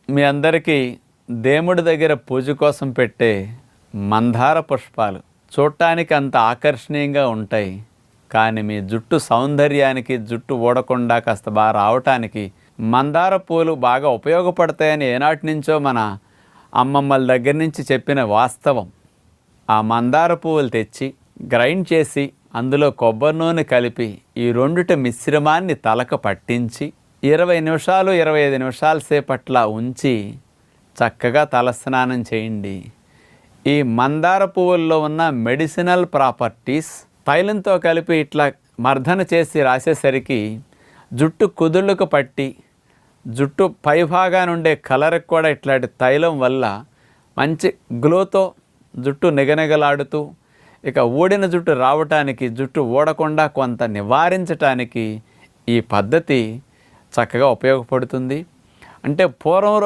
మీ అందరికీ దేవుడి దగ్గర పూజ కోసం పెట్టే మందార పుష్పాలు చూడటానికి అంత ఆకర్షణీయంగా ఉంటాయి. కానీ మీ జుట్టు సౌందర్యానికి, జుట్టు ఊడకుండా కాస్త బాగా రావటానికి మందార పూలు బాగా ఉపయోగపడతాయని ఏనాటి నుంచో మన అమ్మమ్మల దగ్గర నుంచి చెప్పిన వాస్తవం. ఆ మందార పువ్వులు తెచ్చి గ్రైండ్ చేసి అందులో కొబ్బరి నూనె కలిపి ఈ రెండిటి మిశ్రమాన్ని తలకు పట్టించి 20 నిమిషాలు 25 నిమిషాల సేపట్లా ఉంచి చక్కగా తలస్నానం చేయండి. ఈ మందార పువ్వుల్లో ఉన్న మెడిసినల్ ప్రాపర్టీస్ తైలంతో కలిపి ఇట్లా మర్దన చేసి రాసేసరికి జుట్టు కుదుళ్ళకు పట్టి జుట్టు పైభాగా నుండే కలర్కి కూడా ఇట్లాంటి తైలం వల్ల మంచి గ్లోతో జుట్టు నిగనిగలాడుతూ ఇక ఊడిన జుట్టు రావటానికి, జుట్టు ఊడకుండా కొంత నివారించటానికి ఈ పద్ధతి చక్కగా ఉపయోగపడుతుంది. అంటే పూర్వం